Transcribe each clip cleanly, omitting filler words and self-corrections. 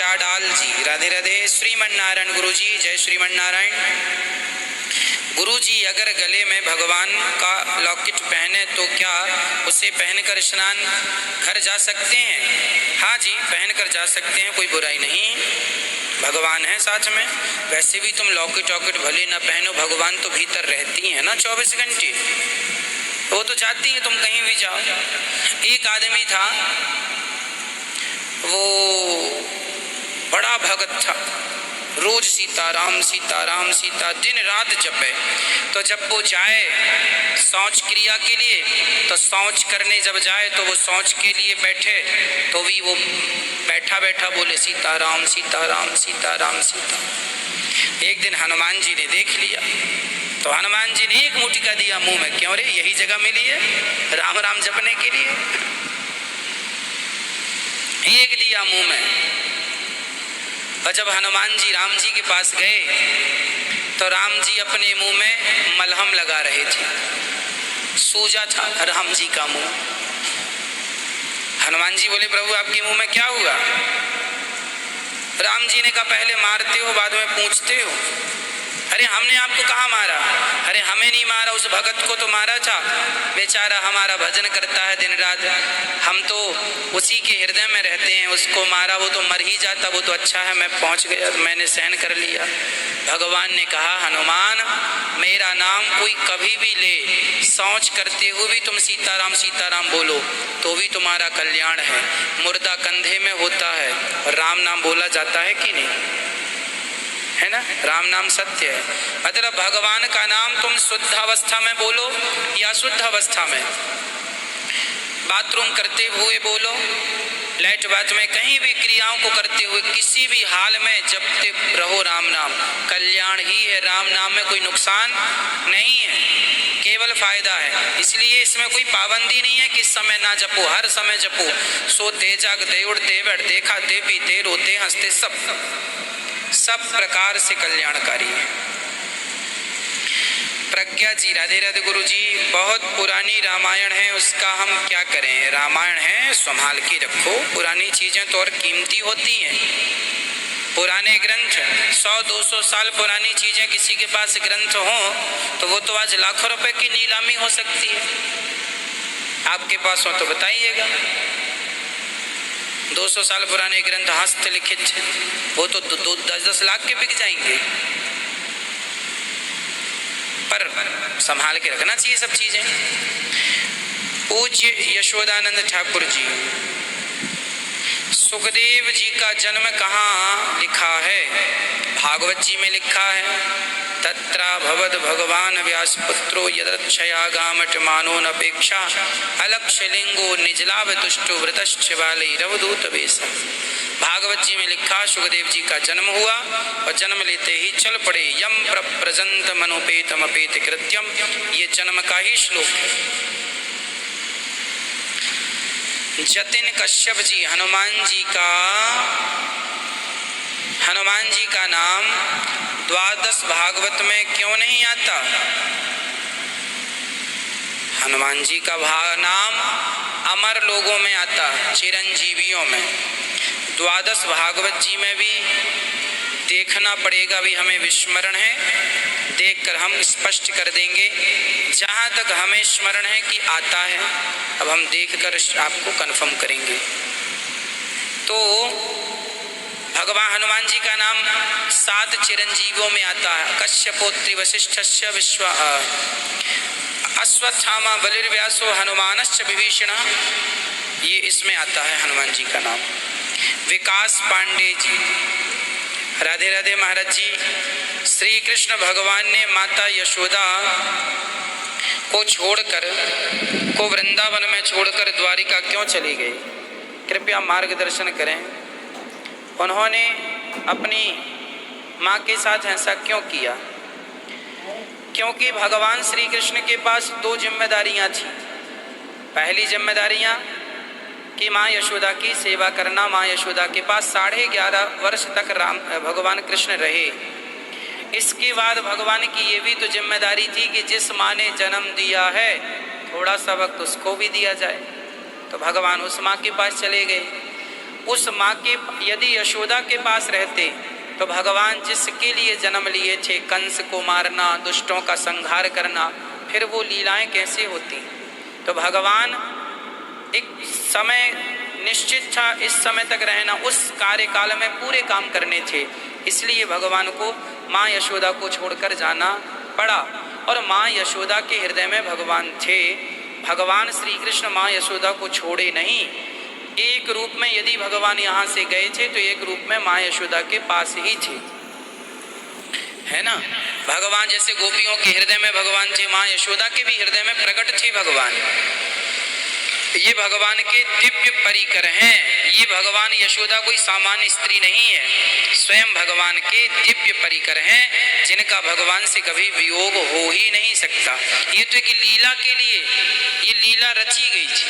चाडाल जी। राधे राधे। श्रीमन नारायण गुरु जी, जय श्रीमन नारायण। गुरु जी अगर गले में भगवान का लॉकेट पहने तो क्या उसे पहनकर स्नान घर जा सकते हैं? हाँ जी, पहनकर जा सकते हैं, कोई बुराई नहीं, भगवान है साथ में। वैसे भी तुम लॉकेट वॉकेट भले ना पहनो, भगवान तो भीतर रहती हैं ना 24 घंटे, वो तो चाहती है तुम कहीं भी जाओ। एक आदमी था, वो बड़ा भगत था, रोज सीताराम सीताराम सीता दिन रात जपे। तो जब वो जाए शौच क्रिया के लिए, तो शौच करने जब जाए तो वो शौच के लिए बैठे तो भी वो बैठा बैठा बोले सीताराम सीताराम सीताराम सीता। एक दिन हनुमान जी ने देख लिया तो हनुमान जी ने एक मुटिका दिया मुंह में, क्यों रे यही जगह मिली है राम राम जपने के लिए, एक दिया मुंह में। और जब हनुमान जी राम जी के पास गए तो राम जी अपने मुंह में मलहम लगा रहे थे, सूजा था राम जी का मुंह। हनुमान जी बोले प्रभु आपके मुंह में क्या हुआ? राम जी ने कहा पहले मारते हो बाद में पूछते हो। अरे हमने आपको कहाँ मारा? अरे हमें नहीं मारा, उस भगत को तो मारा था, बेचारा हमारा भजन करता है दिन रात, हम तो उसी के हृदय में रहते हैं, उसको मारा वो तो मर ही जाता, वो तो अच्छा है मैं पहुंच गया, मैंने सहन कर लिया। भगवान ने कहा हनुमान मेरा नाम कोई कभी भी ले, शौच करते हुए भी तुम सीताराम सीताराम बोलो तो भी तुम्हारा कल्याण है। मुर्दा कंधे में होता है और राम नाम बोला जाता है कि नहीं, है ना? राम नाम सत्य है। मतलब भगवान का नाम तुम शुद्ध अवस्था में बोलो या शुद्ध अवस्था में, बाथरूम करते हुए बोलो, लाइट बात में, कहीं भी क्रियाओं को करते हुए किसी भी हाल में जपते रहो राम नाम, कल्याण ही है। राम नाम में कोई नुकसान नहीं है, केवल फायदा है। इसलिए इसमें कोई पाबंदी नहीं है कि इस समय ना जपो, हर समय जपो, सोते जागते उड़ते बैठते खाते पीते रोते हंसते सब प्रकार से कल्याणकारी है। प्रज्ञा जी राधे राधे। गुरु जी बहुत पुरानी रामायण है, उसका हम क्या करें? रामायण है संभाल के रखो, पुरानी चीजें तो और कीमती होती हैं। पुराने ग्रंथ 100-200 साल पुरानी चीजें किसी के पास ग्रंथ हो तो वो तो आज लाखों रुपए की नीलामी हो सकती है। आपके पास हो तो बताइएगा। 200 साल पुराने ग्रंथ हस्तलिखित वो तो 10-10 लाख के बिक जाएंगे, पर संभाल के रखना चाहिए सब चीजें। पूज्य यशोदानंद ठाकुर जी, सुखदेव जी का जन्म कहाँ लिखा है? भागवत जी में लिखा है, तत्रा भवद भगवान व्यासपुत्रो यदक्षयागामट मानो नपेक्षा अलक्षलिंगो निजलाभ तुष्टो व्रतश्च बालैरवधूत वेश। भागवत जी में लिखा सुखदेव जी का जन्म हुआ और जन्म लेते ही चल पड़े यम प्रजंत मनोपेतम अपेत कृत्यम, ये जन्म का ही श्लोक है। जतिन कश्यप जी, हनुमान जी का नाम द्वादश भागवत में क्यों नहीं आता? हनुमान जी का नाम अमर लोगों में आता, चिरंजीवियों में। द्वादश भागवत जी में भी देखना पड़ेगा, भी हमें विस्मरण है, देखकर हम स्पष्ट कर देंगे। जहाँ तक हमें स्मरण है कि आता है, अब हम देखकर आपको कन्फर्म करेंगे। तो भगवान हनुमान जी का नाम 7 चिरंजीवियों में आता है। कश्यपोत्री वशिष्ठस्य विश्व अश्वत्थामा बलिर्व्यासो हनुमानश्च विभीषण, ये इसमें आता है हनुमान जी का नाम। विकास पांडे जी राधे राधे। महाराज जी, श्री कृष्ण भगवान ने माता यशोदा को छोड़कर, को वृंदावन में छोड़कर द्वारिका क्यों चली गई? कृपया मार्गदर्शन करें। उन्होंने अपनी माँ के साथ ऐसा क्यों किया? क्योंकि भगवान श्री कृष्ण के पास 2 जिम्मेदारियां थी। पहली जिम्मेदारियां कि माँ यशोदा की सेवा करना। माँ यशोदा के पास 11.5 वर्ष तक भगवान कृष्ण रहे। इसके बाद भगवान की ये भी तो जिम्मेदारी थी कि जिस माँ ने जन्म दिया है थोड़ा सा वक्त उसको भी दिया जाए। तो भगवान उस माँ के पास चले गए। उस माँ के यदि यशोदा के पास रहते तो भगवान जिसके लिए जन्म लिए थे, कंस को मारना, दुष्टों का संहार करना, फिर वो लीलाएं कैसे होती। तो भगवान एक समय निश्चित था, इस समय तक रहना, उस कार्यकाल में पूरे काम करने थे, इसलिए भगवान को माँ यशोदा को छोड़कर जाना पड़ा। और माँ यशोदा के हृदय में भगवान थे। भगवान श्री कृष्ण माँ यशोदा को छोड़े नहीं। एक रूप में यदि भगवान यहाँ से गए थे तो एक रूप में माँ यशोदा के पास ही थे, है ना। भगवान जैसे गोपियों के हृदय में भगवान थे, माँ यशोदा के भी हृदय में प्रकट थे भगवान। ये भगवान के दिव्य परिकर हैं। ये भगवान यशोदा कोई सामान्य स्त्री नहीं है, स्वयं भगवान के दिव्य परिकर हैं, जिनका भगवान से कभी वियोग हो ही नहीं सकता। ये तो एक लीला के लिए ये लीला रची गई थी।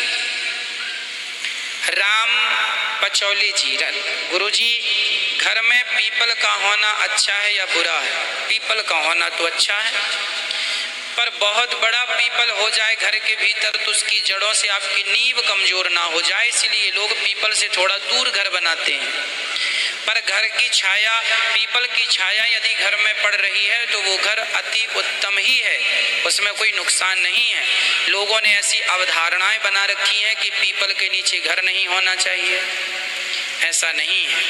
राम पचौली जी, गुरु जी, घर में पीपल का होना अच्छा है या बुरा है? पीपल का होना तो अच्छा है, पर बहुत बड़ा पीपल हो जाए घर के भीतर तो उसकी जड़ों से आपकी नींव कमजोर ना हो जाए, इसलिए लोग पीपल से थोड़ा दूर घर बनाते हैं। पर घर की छाया, पीपल की छाया यदि घर में पड़ रही है तो वो घर अति उत्तम ही है, उसमें कोई नुकसान नहीं है। लोगों ने ऐसी अवधारणाएं बना रखी हैं कि पीपल के नीचे घर नहीं होना चाहिए, ऐसा नहीं है।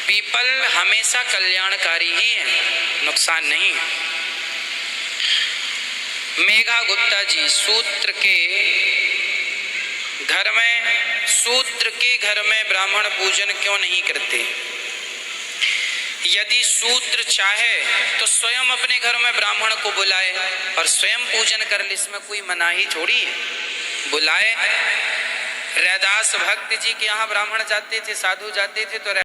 पीपल हमेशा कल्याणकारी ही है, नुकसान नहीं। मेघा गुप्ता जी, शूद्र के घर में ब्राह्मण पूजन क्यों नहीं करते? यदि शूद्र चाहे तो स्वयं अपने घर में ब्राह्मण को बुलाए और स्वयं पूजन कर ले, इसमें कोई मनाही थोड़ी है, बुलाए। रैदास भक्त जी के यहाँ ब्राह्मण जाते थे, साधु जाते थे तो